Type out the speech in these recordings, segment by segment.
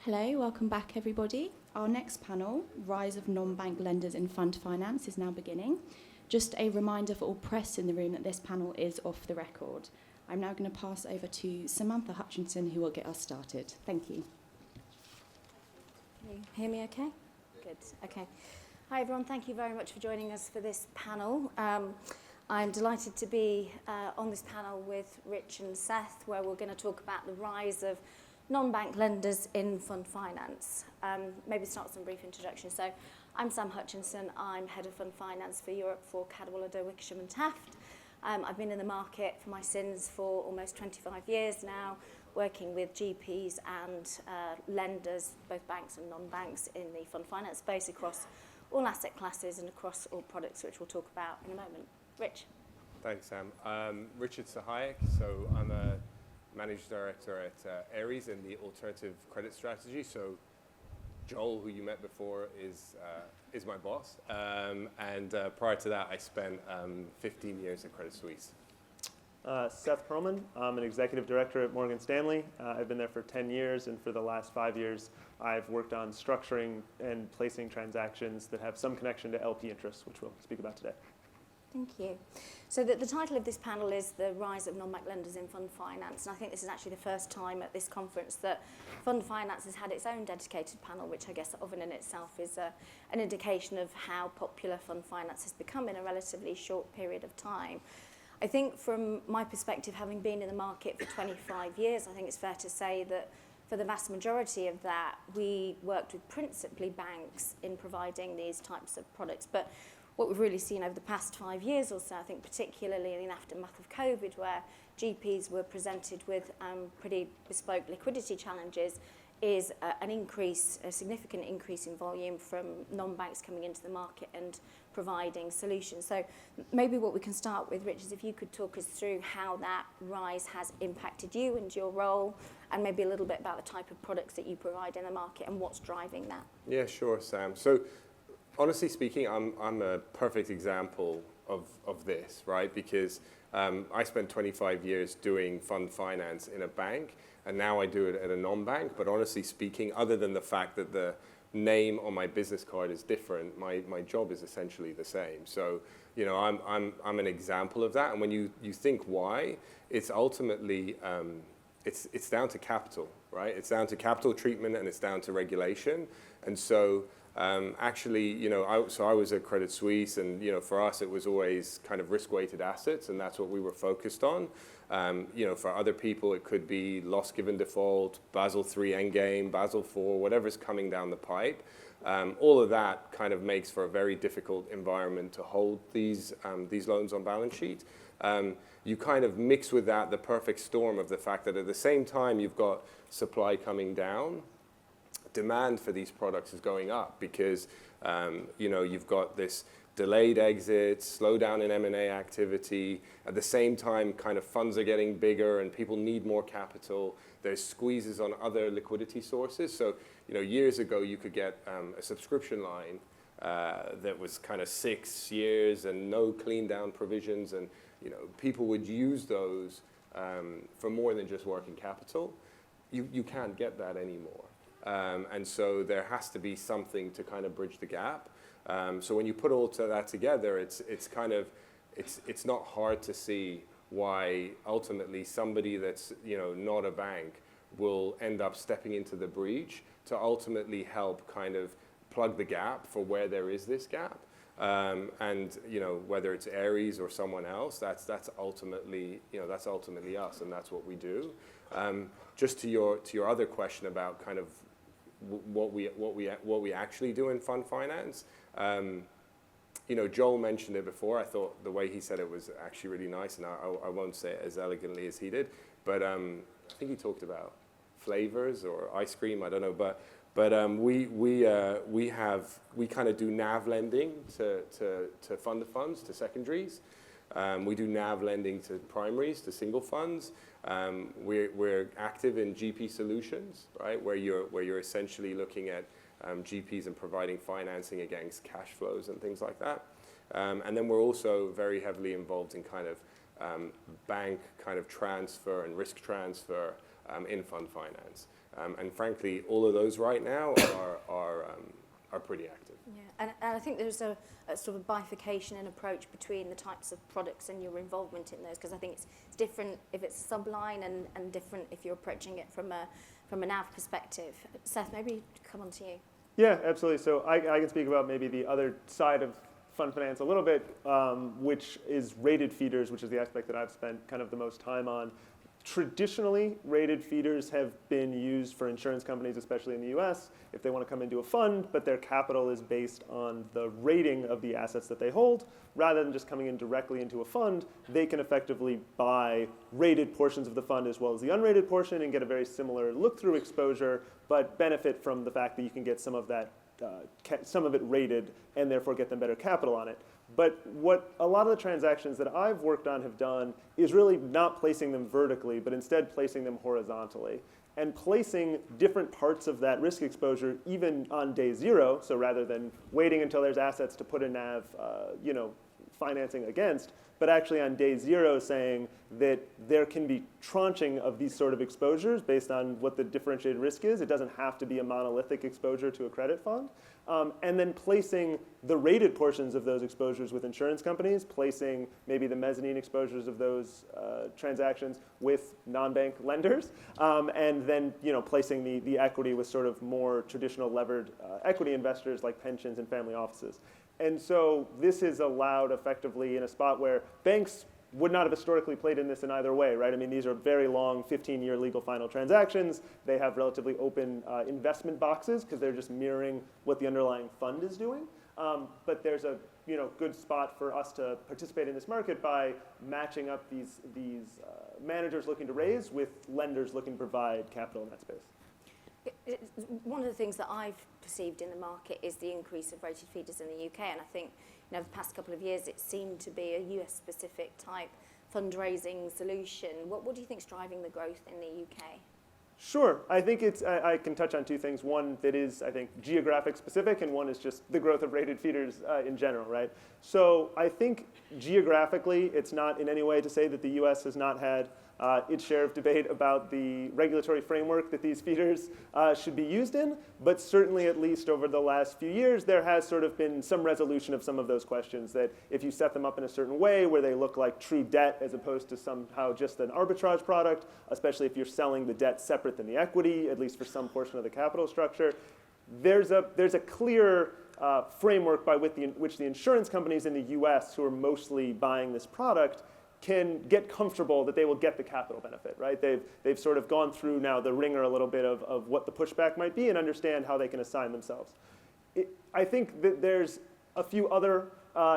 Hello, welcome back everybody. Our next panel, Rise of Non-Bank Lenders in Fund Finance, is now beginning. Just a reminder for all press in the room that this panel is off the record. I'm now going to pass over to Samantha Hutchinson, who will get us started. Thank you. Can you hear me okay? Good, okay. Hi everyone, thank you very much for joining us for this panel. I'm delighted to be on this panel with Rich and Seth, where we're going to talk about the rise of non-bank lenders in fund finance. Maybe start with some brief introduction. So I'm Sam Hutchinson. I'm Head of Fund Finance for Europe for Cadwallader, Wickersham and Taft. I've been in the market for my sins for almost 25 years now, working with GPs and lenders, both banks and non-banks, in the fund finance space across all asset classes and across all products, which we'll talk about in a moment. Rich. Thanks, Sam. Richard Sahayek. So I'm a Managing Director at Ares in the alternative credit strategy. So Joel, who you met before, is my boss. And prior to that, I spent 15 years at Credit Suisse. Seth Perlman. I'm an Executive Director at Morgan Stanley. I've been there for 10 years, and for the last 5 years, I've worked on structuring and placing transactions that have some connection to LP interests, which we'll speak about today. Thank you. So the title of this panel is The Rise of Non-Bank Lenders in Fund Finance, and I think this is actually the first time at this conference that fund finance has had its own dedicated panel, which I guess of and in itself is an indication of how popular fund finance has become in a relatively short period of time. I think from my perspective, having been in the market for 25 years, I think it's fair to say that for the vast majority of that, we worked with principally banks in providing these types of products. But what we've really seen over the past 5 years or so, I think particularly in the aftermath of COVID, where GPs were presented with pretty bespoke liquidity challenges, is a significant increase in volume from non-banks coming into the market and providing solutions. So maybe what we can start with, Rich, is if you could talk us through how that rise has impacted you and your role, and maybe a little bit about the type of products that you provide in the market and what's driving that. Yeah, sure, Sam. So honestly speaking, I'm a perfect example of this, right? Because I spent 25 years doing fund finance in a bank, and now I do it at a non-bank. But honestly speaking, other than the fact that the name on my business card is different, my job is essentially the same. So, you know, I'm an example of that. And when you think why, it's ultimately it's down to capital, right? It's down to capital treatment and it's down to regulation. And so actually, you know, I was at Credit Suisse, and you know, for us it was always kind of risk-weighted assets, and that's what we were focused on. You know, for other people it could be loss given default, Basel III Endgame, Basel IV, whatever's coming down the pipe. All of that kind of makes for a very difficult environment to hold these loans on balance sheet. You kind of mix with that the perfect storm of the fact that at the same time you've got supply coming down, demand for these products is going up because you know, you've got this delayed exits, slowdown in M&A activity. At the same time, kind of funds are getting bigger and people need more capital. There's squeezes on other liquidity sources. So, you know, years ago you could get a subscription line that was kind of 6 years and no clean down provisions, and you know, people would use those for more than just working capital. You can't get that anymore. And so there has to be something to kind of bridge the gap. So when you put all that together, it's not hard to see why ultimately somebody that's, you know, not a bank will end up stepping into the breach to ultimately help kind of plug the gap for where there is this gap. And you know, whether it's Ares or someone else, that's ultimately, you know, that's ultimately us, and that's what we do. Just to your other question about kind of what we actually do in fund finance. You know, Joel mentioned it before. I thought the way he said it was actually really nice, and I won't say it as elegantly as he did, but I think he talked about flavors or ice cream. I don't know, but we kind of do NAV lending to fund of funds, to secondaries. We do NAV lending to primaries, to single funds. We're active in GP solutions, right, where you're essentially looking at GPs and providing financing against cash flows and things like that. And then we're also very heavily involved in kind of bank kind of transfer and risk transfer in fund finance. And frankly, all of those right now are pretty active. Yeah, and I think there's a sort of bifurcation in approach between the types of products and your involvement in those, because I think it's different if it's subline and different if you're approaching it from a NAV perspective. Seth, maybe come on to you. Yeah, absolutely. So I can speak about maybe the other side of fund finance a little bit, which is rated feeders, which is the aspect that I've spent kind of the most time on. Traditionally, rated feeders have been used for insurance companies, especially in the US, if they want to come into a fund, but their capital is based on the rating of the assets that they hold. Rather than just coming in directly into a fund, they can effectively buy rated portions of the fund as well as the unrated portion and get a very similar look-through exposure, but benefit from the fact that you can get some of that, some of it rated, and therefore get them better capital on it. But what a lot of the transactions that I've worked on have done is really not placing them vertically, but instead placing them horizontally. And placing different parts of that risk exposure even on day zero, so rather than waiting until there's assets to put a NAV financing against, but actually on day zero saying that there can be tranching of these sort of exposures based on what the differentiated risk is. It doesn't have to be a monolithic exposure to a credit fund. And then placing the rated portions of those exposures with insurance companies, placing maybe the mezzanine exposures of those transactions with non-bank lenders, and then placing the equity with sort of more traditional levered equity investors like pensions and family offices. And so this is allowed effectively in a spot where banks would not have historically played in this in either way, right? I mean, these are very long 15-year legal final transactions. They have relatively open investment boxes because they're just mirroring what the underlying fund is doing. But there's a good spot for us to participate in this market by matching up these managers looking to raise with lenders looking to provide capital in that space. One of the things that I've perceived in the market is the increase of rated feeders in the UK, and I think over the past couple of years it seemed to be a US-specific type fundraising solution. What do you think is driving the growth in the UK? Sure. I think I can touch on two things. One that is, I think, geographic specific, and one is just the growth of rated feeders in general, right? So I think geographically, it's not in any way to say that the US has not had its share of debate about the regulatory framework that these feeders should be used in, but certainly at least over the last few years, there has sort of been some resolution of some of those questions that if you set them up in a certain way where they look like true debt as opposed to somehow just an arbitrage product, especially if you're selling the debt separate than the equity, at least for some portion of the capital structure, there's a clear framework by which the insurance companies in the US who are mostly buying this product can get comfortable that they will get the capital benefit, right? They've sort of gone through now the ringer a little bit of what the pushback might be and understand how they can assign themselves. I think that there's a few other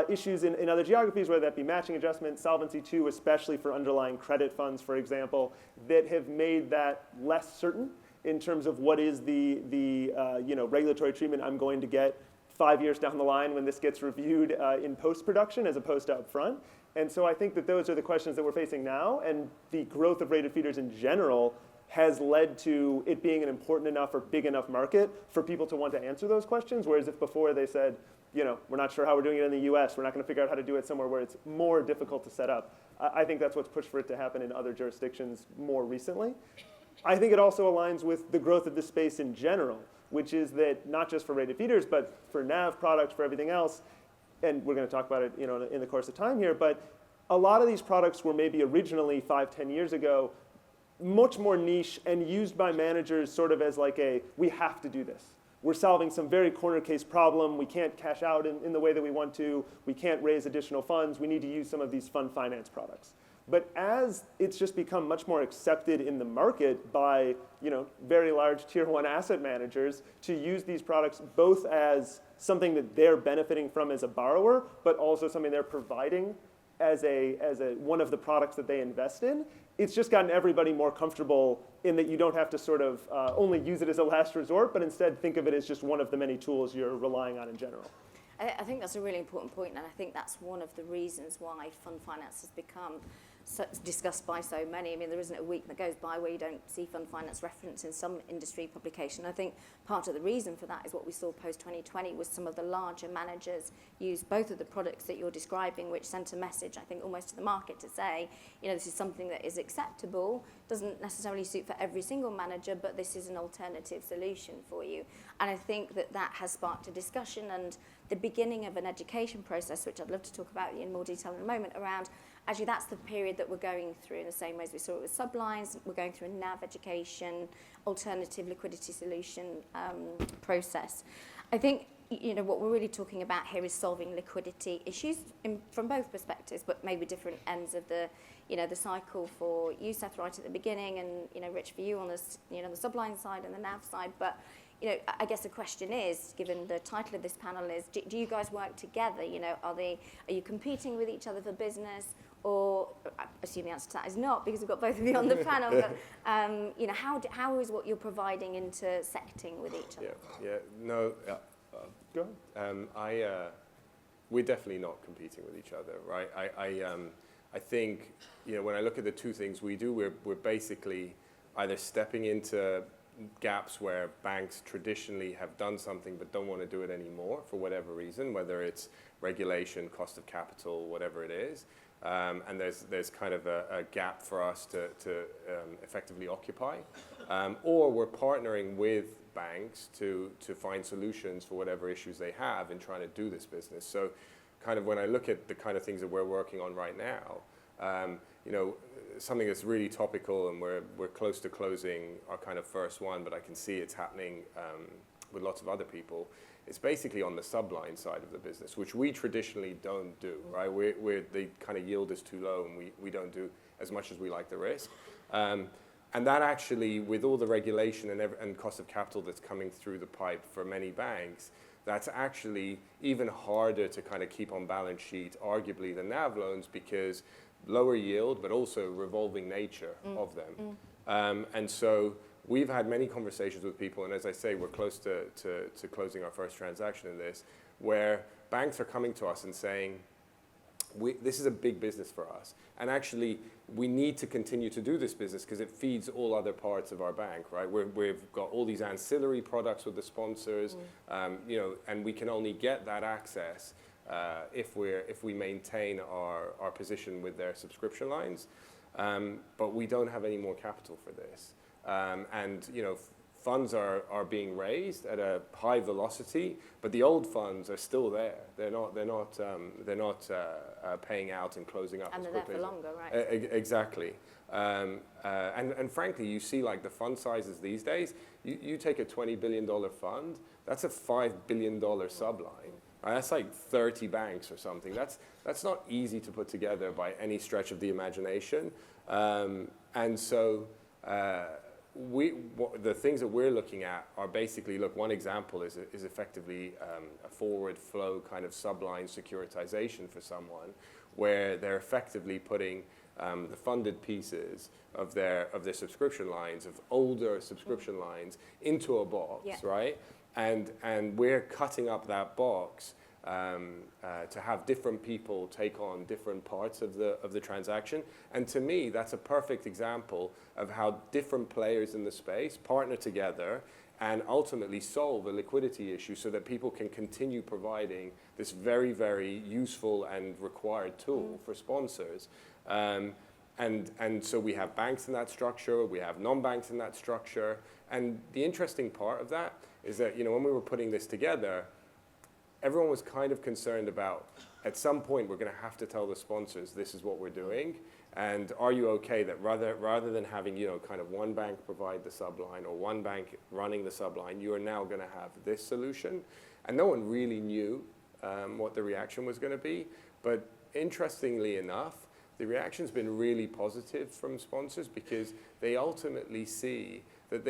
issues in other geographies, whether that be matching adjustment, Solvency II, especially for underlying credit funds, for example, that have made that less certain in terms of what is the regulatory treatment I'm going to get 5 years down the line when this gets reviewed in post-production as opposed to upfront. And so I think that those are the questions that we're facing now, and the growth of rated feeders in general has led to it being an important enough or big enough market for people to want to answer those questions, whereas if before they said, we're not sure how we're doing it in the US, we're not going to figure out how to do it somewhere where it's more difficult to set up. I think that's what's pushed for it to happen in other jurisdictions more recently. I think it also aligns with the growth of this space in general, which is that not just for rated feeders, but for NAV products, for everything else, and we're going to talk about it in the course of time here, but a lot of these products were maybe originally 5-10 years ago much more niche and used by managers sort of as like we have to do this. We're solving some very corner case problem. We can't cash out in the way that we want to. We can't raise additional funds. We need to use some of these fund finance products. But as it's just become much more accepted in the market by very large tier 1 asset managers to use these products both as something that they're benefiting from as a borrower, but also something they're providing as one of the products that they invest in, it's just gotten everybody more comfortable in that you don't have to sort of only use it as a last resort, but instead think of it as just one of the many tools you're relying on in general. I think that's a really important point, and I think that's one of the reasons why fund finance has become discussed by so many. I mean, there isn't a week that goes by where you don't see fund finance reference in some industry publication. I think part of the reason for that is what we saw post-2020 was some of the larger managers use both of the products that you're describing, which sent a message, I think, almost to the market to say, you know, this is something that is acceptable, doesn't necessarily suit for every single manager, but this is an alternative solution for you. And I think that that has sparked a discussion and the beginning of an education process, which I'd love to talk about in more detail in a moment, around actually that's the period that we're going through in the same way as we saw it with sublines. We're going through a NAV education, alternative liquidity solution process. I think, you know, what we're really talking about here is solving liquidity issues from both perspectives, but maybe different ends of the, you know, the cycle for you, Seth, right at the beginning, and, you know, Rich, for you on this, you know, the subline side and the NAV side. But, you know, I guess the question is, given the title of this panel is, do you guys work together? You know, are you competing with each other for business? Or I assume the answer to that is not, because we've got both of you on the panel. But you know, how is what you're providing intersecting with each other? No. Go ahead. We're definitely not competing with each other, right? I think, you know, when I look at the two things we do, we're basically either stepping into gaps where banks traditionally have done something but don't want to do it anymore for whatever reason, whether it's regulation, cost of capital, whatever it is. And there's kind of a gap for us to effectively occupy. Or we're partnering with banks to find solutions for whatever issues they have in trying to do this business. So kind of when I look at the kind of things that we're working on right now, you know, something that's really topical, and we're close to closing our kind of first one, but I can see it's happening with lots of other people. It's basically on the subline side of the business, which we traditionally don't do, right? The kind of yield is too low, and we don't do as much as we like the risk. And that actually, with all the regulation and cost of capital that's coming through the pipe for many banks, that's actually even harder to kind of keep on balance sheet, arguably, than NAV loans, because lower yield, but also revolving nature of them. And so we've had many conversations with people, and as I say, we're close to closing our first transaction in this, where banks are coming to us and saying, this is a big business for us. And actually, we need to continue to do this business because it feeds all other parts of our bank, right? We've got all these ancillary products with the sponsors, you know, and we can only get that access if we maintain our position with their subscription lines. But we don't have any more capital for this. And, you know, funds are being raised at a high velocity, but the old funds are still there. They're not paying out and closing up and as they're quickly. there for longer, right? Exactly. And frankly, you see like the fund sizes these days, you take a $20 billion fund, that's a $5 billion subline. Right? That's like 30 banks or something. That's not easy to put together by any stretch of the imagination. And so the things that we're looking at are basically, look, one example is effectively a forward flow kind of subline securitization for someone, where they're effectively putting the funded pieces of their subscription lines, of older subscription lines, into a box, right? And we're cutting up that box to have different people take on different parts of the transaction. And to me, that's a perfect example of how different players in the space partner together and ultimately solve a liquidity issue so that people can continue providing this very, very useful and required tool for sponsors. And so we have banks in that structure, we have non-banks in that structure. And the interesting part of that is that, you know, when we were putting this together, everyone was kind of concerned about, at some point, we're going to have to tell the sponsors, this is what we're doing. And are you okay that rather than having, you know, kind of one bank provide the subline or one bank running the subline, you are now going to have this solution? And no one really knew what the reaction was going to be. But interestingly enough, the reaction's been really positive from sponsors because they ultimately see that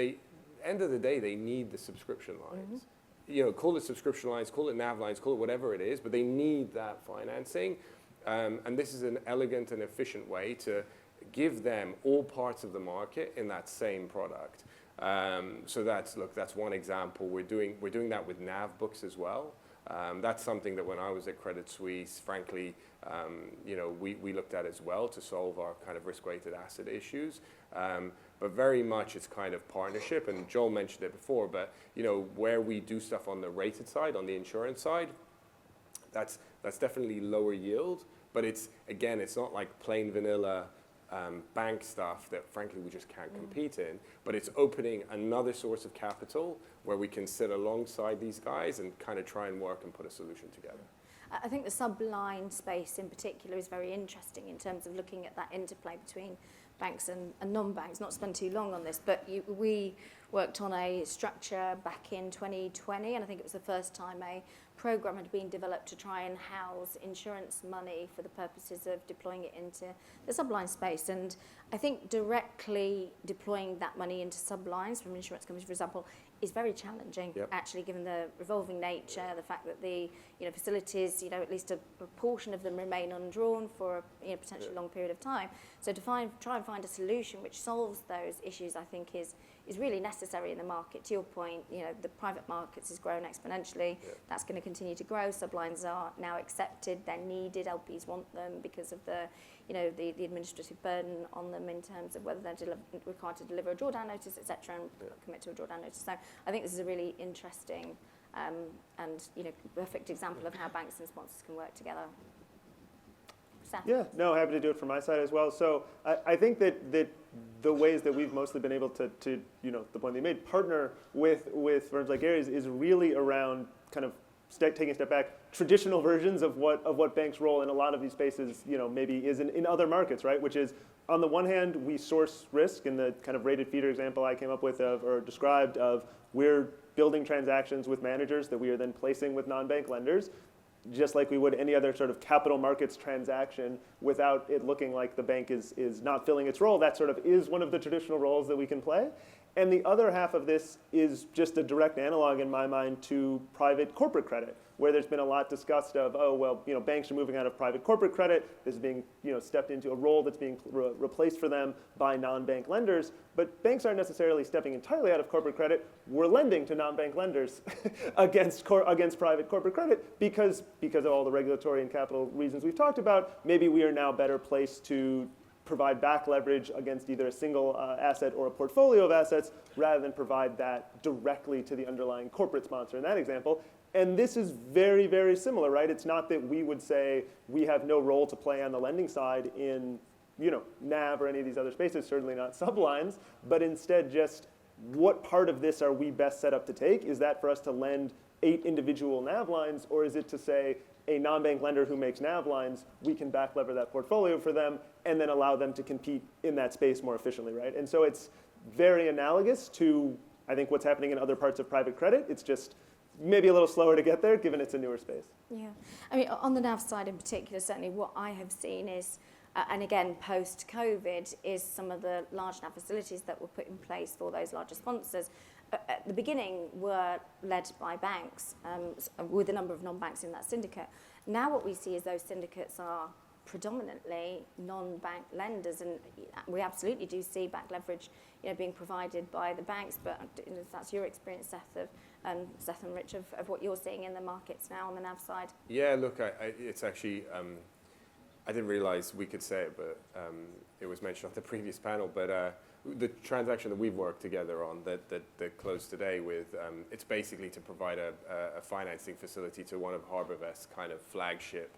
end of the day, they need the subscription lines. You know, call it subscription lines, call it NAV lines, call it whatever it is, but they need that financing. And this is an elegant and efficient way to give them all parts of the market in that same product. So that's one example. We're doing that with NAV books as well. That's something that when I was at Credit Suisse, frankly, we looked at as well to solve our kind of risk-weighted asset issues. But very much it's kind of partnership, and Joel mentioned it before, but where we do stuff on the rated side, on the insurance side, that's definitely lower yield, but it's not like plain vanilla bank stuff that frankly we just can't compete in, but it's opening another source of capital where we can sit alongside these guys and kind of try and work and put a solution together. I think the subline space in particular is very interesting in terms of looking at that interplay between banks and non-banks. Not to spend too long on this, but we worked on a structure back in 2020, and I think it was the first time a program had been developed to try and house insurance money for the purposes of deploying it into the subline space. And I think directly deploying that money into sublines from insurance companies, for example, is very challenging, actually, given the revolving nature, the fact that the facilities, at least a portion of them remain undrawn for a potentially long period of time. So to try and find a solution which solves those issues, I think is really necessary in the market. To your point, the private markets has grown exponentially. That's going to continue to grow. Sublines are now accepted. They're needed. LPs want them because of the administrative burden on them in terms of whether they're required to deliver a drawdown notice, etc., and commit to a drawdown notice. So I think this is a really interesting and perfect example of how banks and sponsors can work together. Seth? Yeah, no, happy to do it from my side as well. So I think that the ways that we've mostly been able to the point they made, partner with firms like Ares is really around kind of taking a step back, traditional versions of what banks' role in a lot of these spaces, maybe is in other markets, right? Which is, on the one hand, we source risk in the kind of rated feeder example I came up with or described of we're building transactions with managers that we are then placing with non-bank lenders, just like we would any other sort of capital markets transaction without it looking like the bank is not filling its role. That sort of is one of the traditional roles that we can play. And the other half of this is just a direct analog in my mind to private corporate credit, where there's been a lot discussed of, banks are moving out of private corporate credit. This is being, stepped into a role that's being replaced for them by non-bank lenders. But banks aren't necessarily stepping entirely out of corporate credit. We're lending to non-bank lenders against private corporate credit because of all the regulatory and capital reasons we've talked about. Maybe we are now better placed to provide back leverage against either a single asset or a portfolio of assets rather than provide that directly to the underlying corporate sponsor in that example. And this is very, very similar, right? It's not that we would say we have no role to play on the lending side in NAV or any of these other spaces, certainly not sublines, but instead just what part of this are we best set up to take? Is that for us to lend 8 individual NAV lines, or is it to say a non-bank lender who makes NAV lines, we can back lever that portfolio for them and then allow them to compete in that space more efficiently, right? And so it's very analogous to, I think, what's happening in other parts of private credit. It's just maybe a little slower to get there, given it's a newer space. Yeah. I mean, on the NAV side in particular, certainly what I have seen is, and again, post-COVID, is some of the large NAV facilities that were put in place for those larger sponsors at the beginning were led by banks, with a number of non-banks in that syndicate. Now what we see is those syndicates are predominantly non-bank lenders, and we absolutely do see back leverage, being provided by the banks. But if that's your experience, Seth and Rich, of what you're seeing in the markets now on the NAV side. Yeah, look, it's actually, I didn't realize we could say it, but it was mentioned on the previous panel. But the transaction that we've worked together on that closed today with, it's basically to provide a financing facility to one of HarbourVest's kind of flagship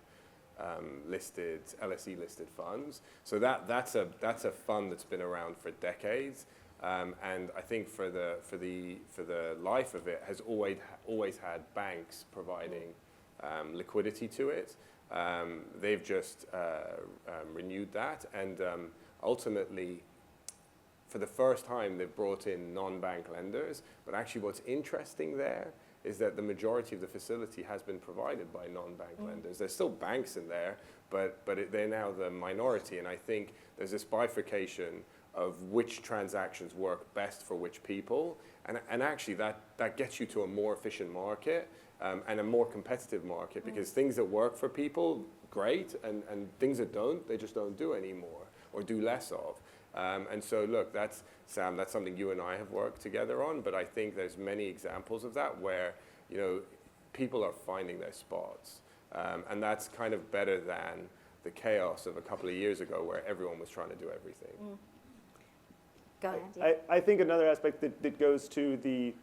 LSE listed funds. So that's a fund that's been around for decades, and I think for the life of it has always had banks providing liquidity to it. They've just renewed that, and ultimately, for the first time, they've brought in non-bank lenders. But actually, what's interesting there is that the majority of the facility has been provided by non-bank lenders. There's still banks in there, but they're now the minority. And I think there's this bifurcation of which transactions work best for which people. And actually, that gets you to a more efficient market and a more competitive market, because things that work for people, great, and things that don't, they just don't do anymore or do less of. And so, look, Sam, that's something you and I have worked together on, but I think there's many examples of that where, people are finding their spots. And that's kind of better than the chaos of a couple of years ago where everyone was trying to do everything. Go ahead. Yeah. I think another aspect that goes to the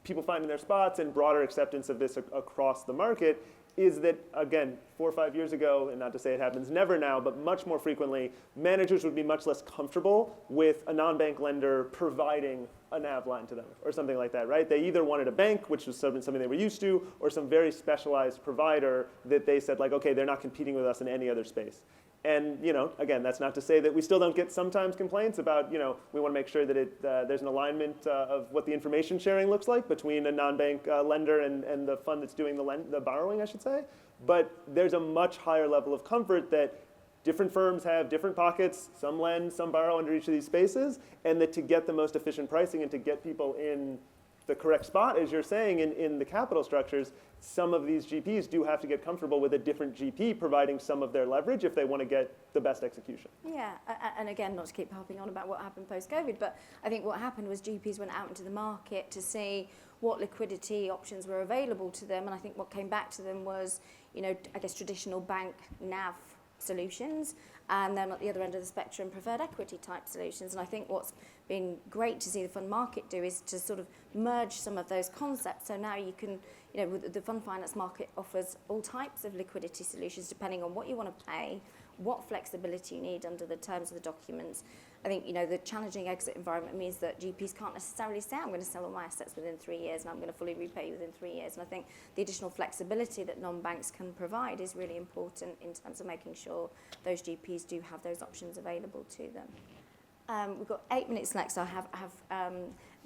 people finding their spots and broader acceptance of this across the market is that, again, 4 or 5 years ago, and not to say it happens never now, but much more frequently, managers would be much less comfortable with a non-bank lender providing a NAV line to them or something like that, right? They either wanted a bank, which was something they were used to, or some very specialized provider that they said, like, okay, they're not competing with us in any other space. And, again, that's not to say that we still don't get sometimes complaints about, we want to make sure that there's an alignment of what the information sharing looks like between a non-bank lender and the fund that's doing the borrowing, I should say. But there's a much higher level of comfort that different firms have different pockets, some lend, some borrow under each of these spaces, and that to get the most efficient pricing and to get people in the correct spot, as you're saying, in the capital structures, some of these GPs do have to get comfortable with a different GP providing some of their leverage if they want to get the best execution. Yeah, and again, not to keep harping on about what happened post-COVID, but I think what happened was GPs went out into the market to see what liquidity options were available to them, and I think what came back to them was, I guess traditional bank NAV solutions, and then at the other end of the spectrum, preferred equity type solutions. And I think what's been great to see the fund market do is to sort of merge some of those concepts. So now you can, the fund finance market offers all types of liquidity solutions depending on what you want to pay, what flexibility you need under the terms of the documents. I think, the challenging exit environment means that GPs can't necessarily say, I'm going to sell all my assets within 3 years and I'm going to fully repay within 3 years. And I think the additional flexibility that non-banks can provide is really important in terms of making sure those GPs do have those options available to them. We've got 8 minutes left, so I have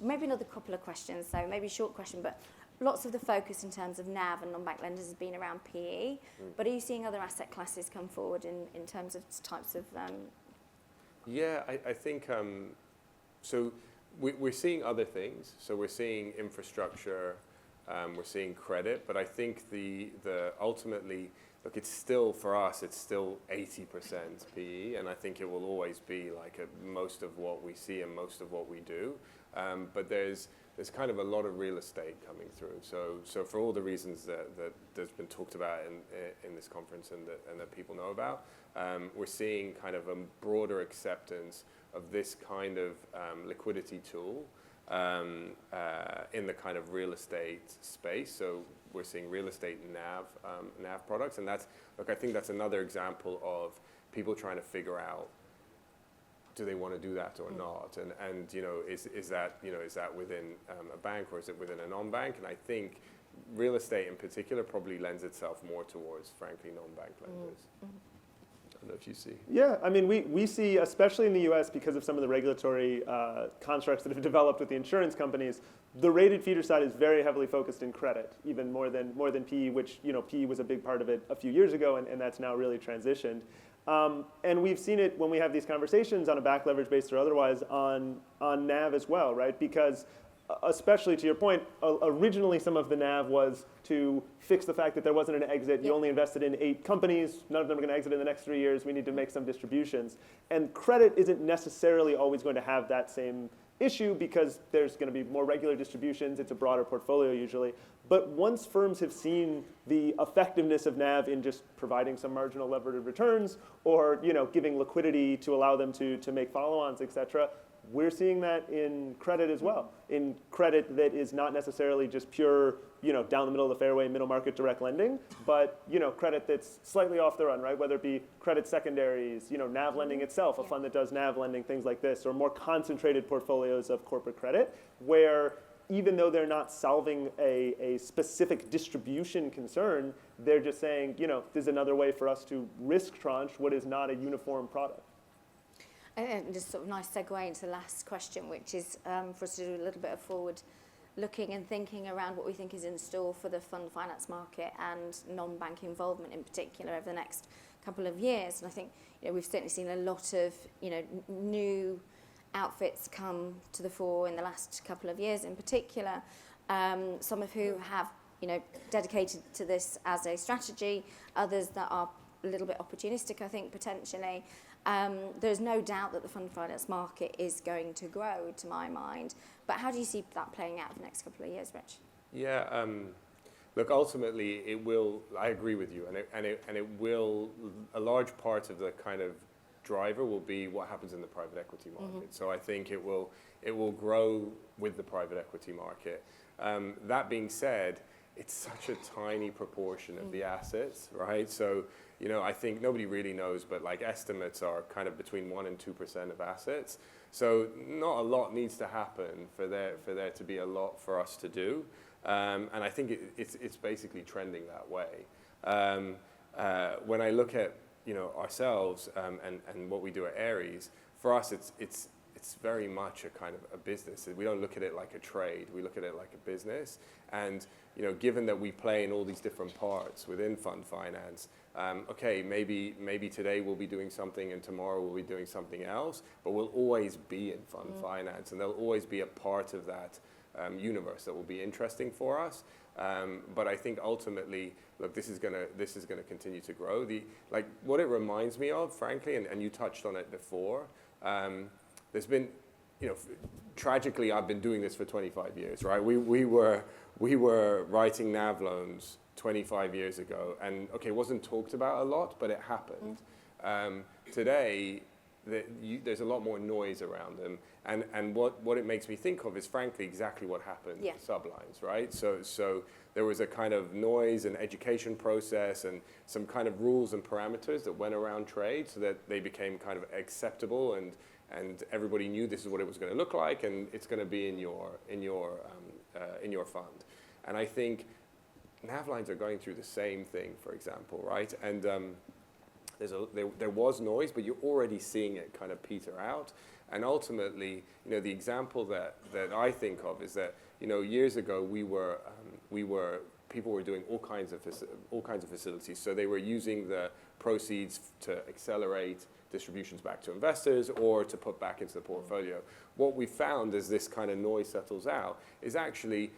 maybe another couple of questions. So maybe a short question, but lots of the focus in terms of NAV and non-bank lenders has been around PE. But are you seeing other asset classes come forward in terms of types of... Yeah, I think, so we're seeing other things. So we're seeing infrastructure, we're seeing credit, but I think the ultimately, look, it's still, for us, it's still 80% PE, and I think it will always be like most of what we see and most of what we do. But there's kind of a lot of real estate coming through. So for all the reasons that there's been talked about in this conference and that people know about, we're seeing kind of a broader acceptance of this kind of liquidity tool in the kind of real estate space. So we're seeing real estate NAV products, and I think that's another example of people trying to figure out, do they want to do that or not? And is that within a bank or is it within a non-bank? And I think real estate in particular probably lends itself more towards, frankly, non-bank lenders. I don't know if you see. Yeah, I mean, we see, especially in the US, because of some of the regulatory constructs that have developed with the insurance companies, the rated feeder side is very heavily focused in credit, even more than PE, which, PE was a big part of it a few years ago, and that's now really transitioned. And we've seen it when we have these conversations on a back leverage base or otherwise on NAV as well, right? Because especially to your point, originally some of the NAV was to fix the fact that there wasn't an exit. You only invested in 8 companies. None of them are going to exit in the next 3 years. We need to make some distributions. And credit isn't necessarily always going to have that same issue because there's going to be more regular distributions. It's a broader portfolio usually. But once firms have seen the effectiveness of NAV in just providing some marginal levered returns or giving liquidity to allow them to make follow-ons, et cetera, we're seeing that in credit as well. In credit that is not necessarily just pure, down the middle of the fairway, middle market direct lending, but, credit that's slightly off the run, right? Whether it be credit secondaries, NAV lending itself, a fund that does NAV lending, things like this, or more concentrated portfolios of corporate credit, where even though they're not solving a specific distribution concern, they're just saying, there's another way for us to risk tranche what is not a uniform product. And just sort of nice segue into the last question, which is for us to do a little bit of forward looking and thinking around what we think is in store for the fund finance market and non-bank involvement in particular over the next couple of years. And I think we've certainly seen a lot of new outfits come to the fore in the last couple of years in particular, some of who have dedicated to this as a strategy, others that are a little bit opportunistic, I think, potentially. There's no doubt that the fund finance market is going to grow, to my mind. But how do you see that playing out for the next couple of years, Rich? Yeah, Look, ultimately, it will. I agree with you, and it will. A large part of the kind of driver will be what happens in the private equity market. So I think it will grow with the private equity market. That being said, it's such a tiny proportion of the assets, right? So, I think nobody really knows, but like estimates are kind of between 1% and 2% of assets. So not a lot needs to happen for there to be a lot for us to do. And I think it's basically trending that way. When I look at ourselves and what we do at Ares, for us it's very much a kind of a business. We don't look at it like a trade. We look at it like a business. And given that we play in all these different parts within fund finance, okay, maybe today we'll be doing something and tomorrow we'll be doing something else, but we'll always be in fund finance, and there'll always be a part of that universe that will be interesting for us. But I think ultimately, look, this is gonna continue to grow. What it reminds me of, frankly, and you touched on it before. There's been, tragically, I've been doing this for 25 years, right? We were writing NAV loans 25 years ago, and okay, it wasn't talked about a lot, but it happened. Today, there's a lot more noise around them, and what it makes me think of is frankly exactly what happened with sublines, right? So there was a kind of noise and education process and some kind of rules and parameters that went around trade so that they became kind of acceptable, and everybody knew this is what it was going to look like, and it's going to be in your fund. And I think NAV lines are going through the same thing, for example, right? And there was noise, but you're already seeing it kind of peter out. And ultimately, the example that I think of is that years ago people were doing all kinds of facilities. So they were using the proceeds to accelerate distributions back to investors or to put back into the portfolio. What we found as this kind of noise settles out is actually,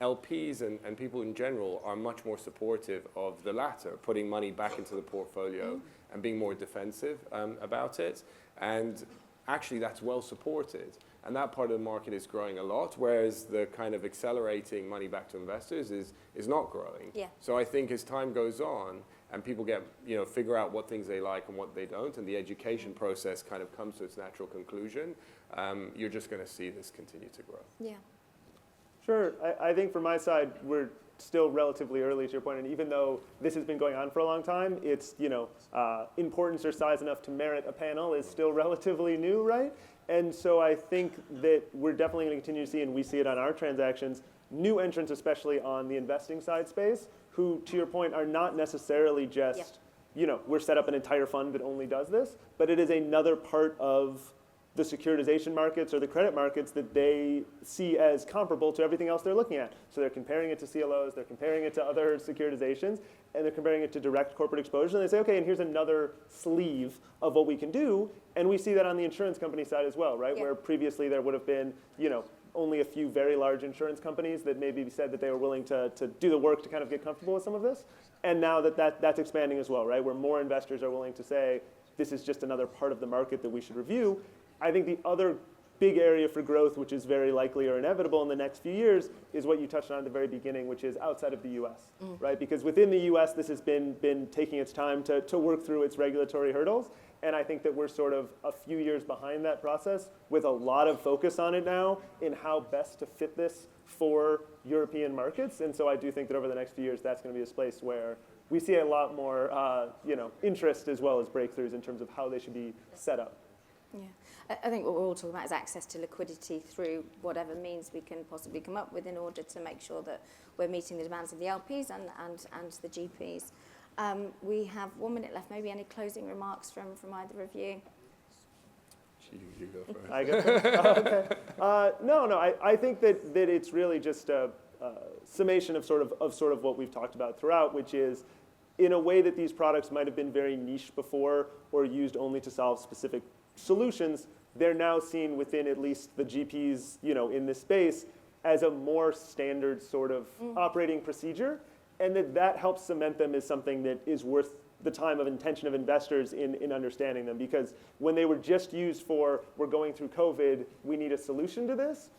LPs and people in general are much more supportive of the latter, putting money back into the portfolio and being more defensive about it. And actually that's well supported. And that part of the market is growing a lot, whereas the kind of accelerating money back to investors is not growing. Yeah. So I think as time goes on and people get, figure out what things they like and what they don't, and the education process kind of comes to its natural conclusion, you're just going to see this continue to grow. Yeah. Sure. I think from my side, we're still relatively early to your point, and even though this has been going on for a long time, its importance or size enough to merit a panel is still relatively new, right? And so I think that we're definitely going to continue to see, and we see it on our transactions, new entrants, especially on the investing side space, who, to your point, are not necessarily just, we're set up an entire fund that only does this, but it is another part of the securitization markets or the credit markets that they see as comparable to everything else they're looking at. So they're comparing it to CLOs, they're comparing it to other securitizations, and they're comparing it to direct corporate exposure. And they say, okay, and here's another sleeve of what we can do. And we see that on the insurance company side as well, right? Yeah. Where previously there would have been, only a few very large insurance companies that maybe said that they were willing to do the work to kind of get comfortable with some of this. And now that's expanding as well, right? Where more investors are willing to say, this is just another part of the market that we should review. I think the other big area for growth, which is very likely or inevitable in the next few years, is what you touched on at the very beginning, which is outside of the U.S., right? Because within the U.S., this has been taking its time to work through its regulatory hurdles. And I think that we're sort of a few years behind that process with a lot of focus on it now in how best to fit this for European markets. And so I do think that over the next few years, that's going to be a space where we see a lot more interest as well as breakthroughs in terms of how they should be set up. Yeah. I think what we're all talking about is access to liquidity through whatever means we can possibly come up with in order to make sure that we're meeting the demands of the LPs and the GPs. We have 1 minute left. Maybe any closing remarks from either of you? You go first. I go first? Oh, okay. No. I think that it's really just a summation of sort of what we've talked about throughout, which is in a way that these products might have been very niche before or used only to solve specific solutions, they're now seen within at least the GPs, in this space as a more standard sort of operating procedure, and that helps cement them as something that is worth the time of intention of investors in understanding them. Because when they were just used for, we're going through COVID, we need a solution to this,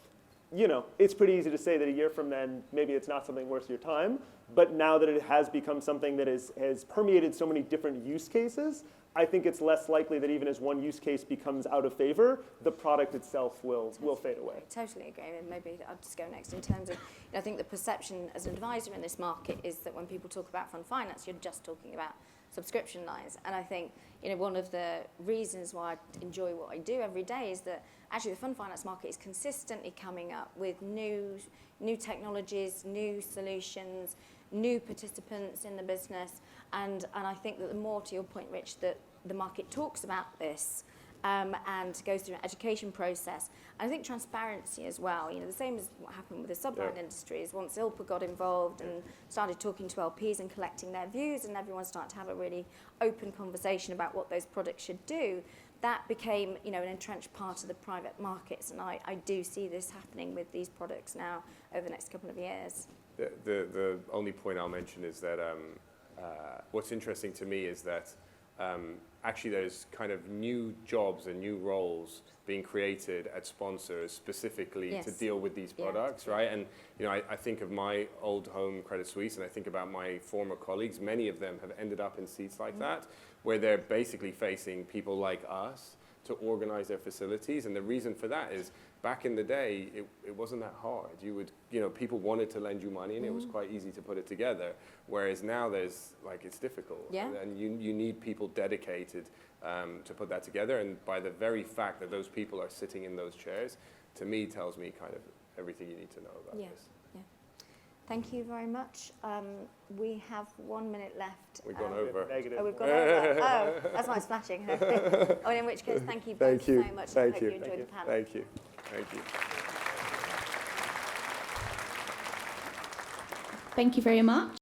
it's pretty easy to say that a year from then, maybe it's not something worth your time. But now that it has become something that has permeated so many different use cases, I think it's less likely that even as one use case becomes out of favor, the product itself will fade away. Totally agree. And maybe I'll just go next in terms of, I think the perception as an advisor in this market is that when people talk about fund finance, you're just talking about subscription lines. And I think, one of the reasons why I enjoy what I do every day is that actually the fund finance market is consistently coming up with new technologies, new solutions, new participants in the business. And I think that the more, to your point, Rich, that the market talks about this and goes through an education process. And I think transparency as well, the same as what happened with the subprime industries. Once ILPA got involved and started talking to LPs and collecting their views, and everyone started to have a really open conversation about what those products should do, that became, an entrenched part of the private markets. And I do see this happening with these products now over the next couple of years. The only point I'll mention is that what's interesting to me is that actually there's kind of new jobs and new roles being created at sponsors specifically to deal with these products, right? And I think of my old home, Credit Suisse, and I think about my former colleagues. Many of them have ended up in seats like that, where they're basically facing people like us to organize their facilities. And the reason for that is back in the day, it wasn't that hard. You would, people wanted to lend you money and it was quite easy to put it together. Whereas now it's difficult. Yeah. And you need people dedicated to put that together. And by the very fact that those people are sitting in those chairs, to me, tells me kind of everything you need to know about this. Yeah. Thank you very much. We have 1 minute left. We've gone over. Negative. Oh, we've gone over. Oh, that's my splashing. Oh, in which case, thank you both so much. I hope you enjoyed the panel. Thank you. Thank you. Thank you very much.